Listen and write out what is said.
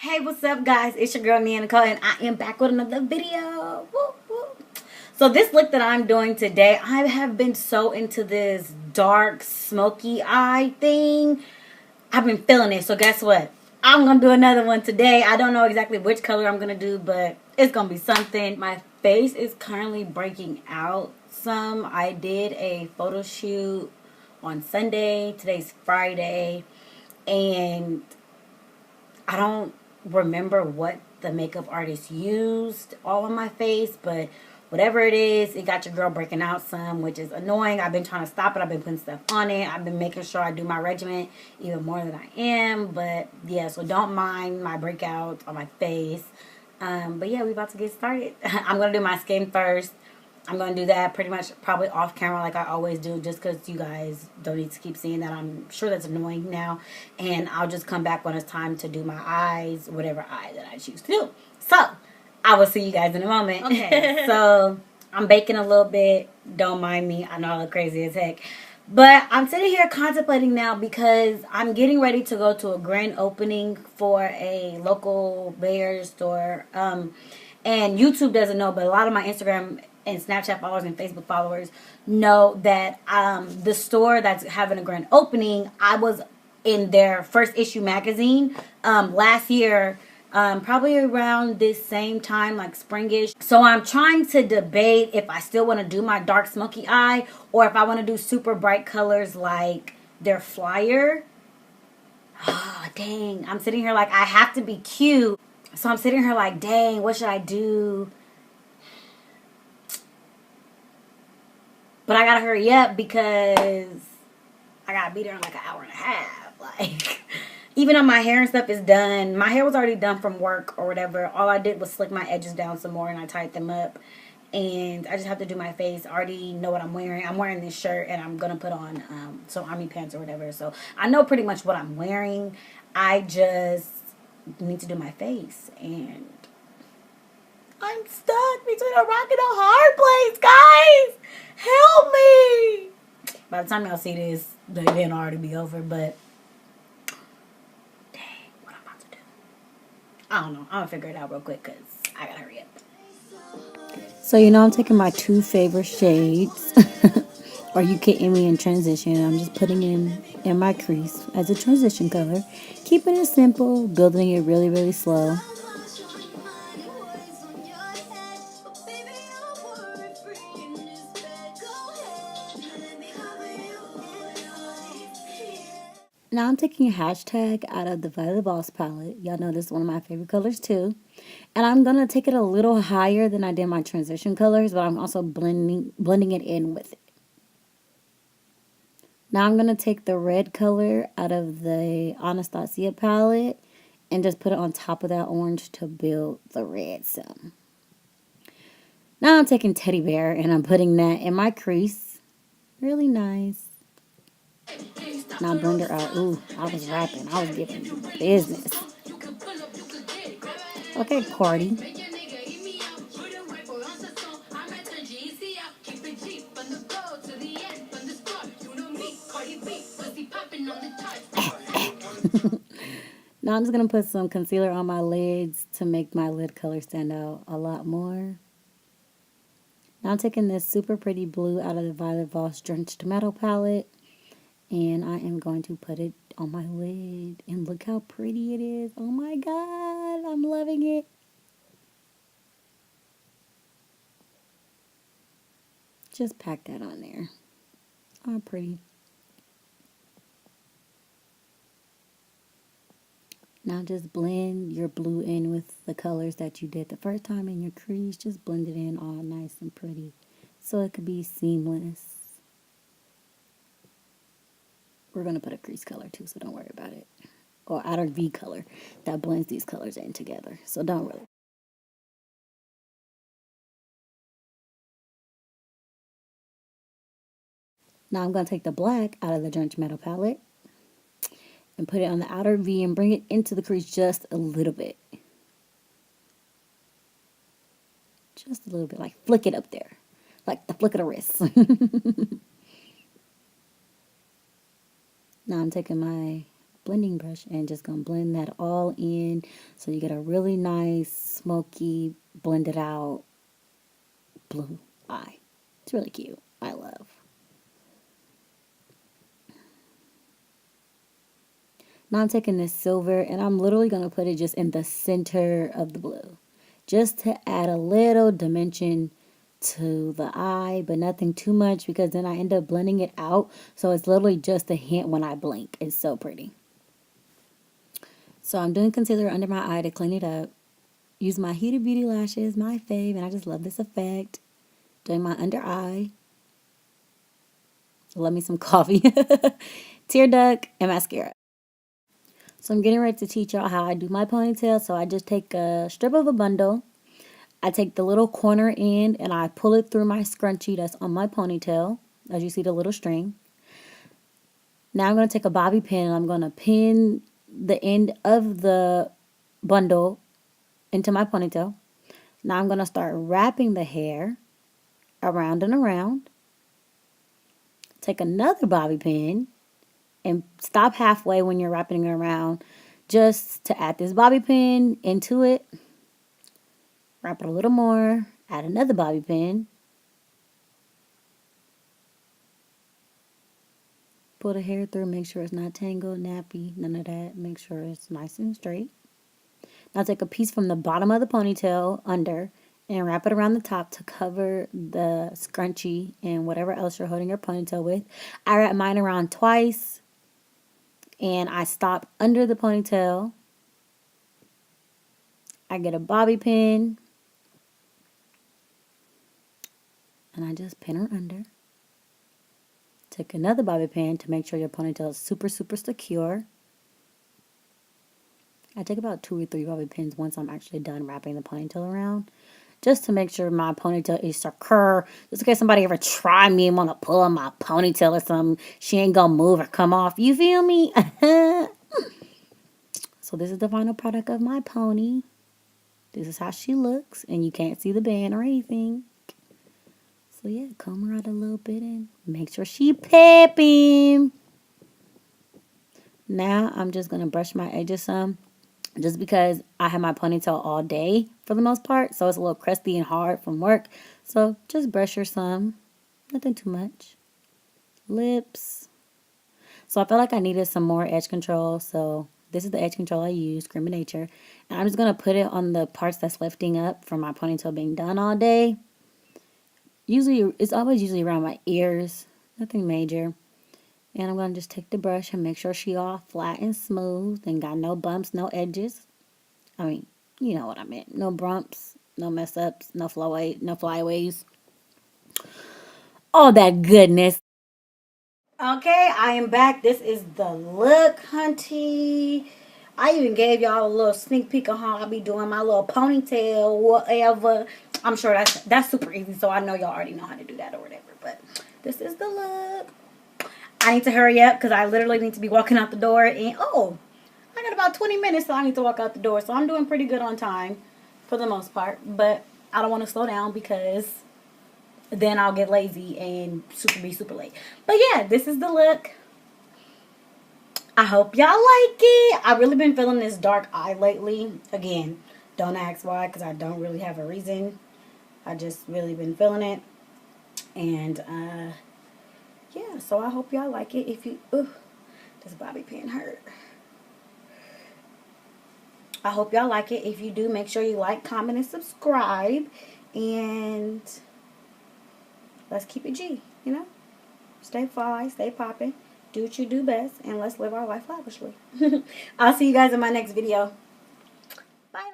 Hey, what's up, guys? It's your girl NeyahNecole, and I am back with another video. Woo, woo. So this look that I'm doing today, I have been so into this dark smoky eye thing. I've been feeling it. So guess what? I'm gonna do another one today. I don't know exactly which color I'm gonna do, but it's gonna be something. My face is currently breaking out some. I did a photo shoot on Sunday. Today's Friday, and I don't remember what the makeup artist used all on my face, but whatever it is, it got your girl breaking out some, which is annoying. I've been trying to stop it. I've been putting stuff on it. I've been making sure I do my regimen even more than I am. But yeah, so don't mind my breakouts on my face. But yeah, we about to get started. I'm going to do my skin first. I'm going to do that pretty much probably off camera like I always do, just because you guys don't need to keep seeing that. I'm sure that's annoying now. And I'll just come back when it's time to do my eyes, whatever eye that I choose to do. So, I will see you guys in a moment. Okay, so I'm baking a little bit. Don't mind me. I know I look crazy as heck. But I'm sitting here contemplating now because I'm getting ready to go to a grand opening for a local Bay store. And YouTube doesn't know, but a lot of my Instagram and Snapchat followers and Facebook followers know that the store that's having a grand opening, I was in their first issue magazine last year, probably around this same time, like springish. So I'm trying to debate if I still want to do my dark smoky eye or if I want to do super bright colors like their flyer. Oh, dang. I'm sitting here like I have to be cute. So I'm sitting here like, dang, what should I do? But I gotta hurry up because I gotta be there in like an hour and a half. Like, even though my hair and stuff is done, my hair was already done from work or whatever. All I did was slick my edges down some more and I tied them up. And I just have to do my face. I already know what I'm wearing. I'm wearing this shirt and I'm gonna put on some army pants or whatever. So I know pretty much what I'm wearing. I just need to do my face, and I'm stuck between a rock and a hard place, guys. Help me. By the time y'all see this, the event will already be over, but dang, what I'm about to do. I don't know. I'm going to figure it out real quick because I got to hurry up. So, I'm taking my two favorite shades, or you can me in transition. I'm just putting in my crease as a transition color. Keeping it simple, building it really, really slow. Now I'm taking a hashtag out of the Violet Boss palette. Y'all know this is one of my favorite colors too. And I'm going to take it a little higher than I did my transition colors, but I'm also blending it in with it. Now I'm going to take the red color out of the Anastasia palette and just put it on top of that orange to build the red some. Now I'm taking Teddy Bear and I'm putting that in my crease. Really nice. Now blend her out. Ooh, I was rapping. I was giving you business. Okay, Cardi. Now I'm just going to put some concealer on my lids to make my lid color stand out a lot more. Now I'm taking this super pretty blue out of the Violet Voss Drenched Metal palette. And I am going to put it on my lid. And look how pretty it is. Oh my God. I'm loving it. Just pack that on there. Oh, pretty. Now just blend your blue in with the colors that you did the first time in your crease. Just blend it in all nice and pretty so it could be seamless. We're going to put a crease color too, so don't worry about it. Or outer V color that blends these colors in together. So don't really. Now I'm going to take the black out of the Drenched Metal palette and put it on the outer V and bring it into the crease just a little bit. Just a little bit, like flick it up there. Like the flick of the wrist. Now I'm taking my blending brush and just gonna blend that all in so you get a really nice, smoky, blended out blue eye. It's really cute. I love. Now I'm taking this silver and I'm literally going to put it just in the center of the blue. Just to add a little dimension to the eye, but nothing too much because then I end up blending it out. So it's literally just a hint when I blink. It's so pretty. So I'm doing concealer under my eye to clean it up. Use my Huda Beauty lashes, my fave, and I just love this effect. Doing my under eye. Love me some coffee. Tear duct and mascara. So I'm getting ready to teach y'all how I do my ponytail. So I just take a strip of a bundle. I take the little corner end and I pull it through my scrunchie that's on my ponytail. As you see the little string. Now I'm going to take a bobby pin and I'm going to pin the end of the bundle into my ponytail. Now I'm going to start wrapping the hair around and around. Take another bobby pin and stop halfway when you're wrapping it around just to add this bobby pin into it. Wrap it a little more. Add another bobby pin. Pull the hair through. Make sure it's not tangled, nappy, none of that. Make sure it's nice and straight. Now take a piece from the bottom of the ponytail under and wrap it around the top to cover the scrunchie and whatever else you're holding your ponytail with. I wrap mine around twice and I stop under the ponytail. I get a bobby pin and I just pin her under. Take another bobby pin to make sure your ponytail is super, super secure. I take about 2 or 3 bobby pins once I'm actually done wrapping the ponytail around. Just to make sure my ponytail is secure. Just in case somebody ever try me and want to pull on my ponytail or something, she ain't gonna move or come off. You feel me? So this is the final product of my pony. This is how she looks. And you can't see the band or anything. So yeah, comb her out a little bit and make sure she pepping. Now I'm just going to brush my edges some. Just because I have my ponytail all day for the most part. So it's a little crusty and hard from work. So just brush her some. Nothing too much. Lips. So I felt like I needed some more edge control. So this is the edge control I use, Cream of Nature. And I'm just going to put it on the parts that's lifting up from my ponytail being done all day. Usually, it's always usually around my ears. Nothing major. And I'm going to just take the brush and make sure she all flat and smooth and got no bumps, no edges. I mean, you know what I meant. No bumps, no mess ups, no flyaways. All that goodness. Okay, I am back. This is the look, hunty. I even gave y'all a little sneak peek of how I'll be doing my little ponytail, whatever. I'm sure that's super easy, so I know y'all already know how to do that or whatever. But this is the look. I need to hurry up because I literally need to be walking out the door. And, oh, I got about 20 minutes, so I need to walk out the door. So I'm doing pretty good on time for the most part. But I don't want to slow down because then I'll get lazy and be super late. But yeah, this is the look. I hope y'all like it. I've really been feeling this dark eye lately. Again, don't ask why because I don't really have a reason. I just really been feeling it. And, yeah, so I hope y'all like it. If you, this bobby pin hurt. I hope y'all like it. If you do, make sure you like, comment, and subscribe. And let's keep it G, you know? Stay fly, stay popping. Do what you do best. And let's live our life lavishly. I'll see you guys in my next video. Bye.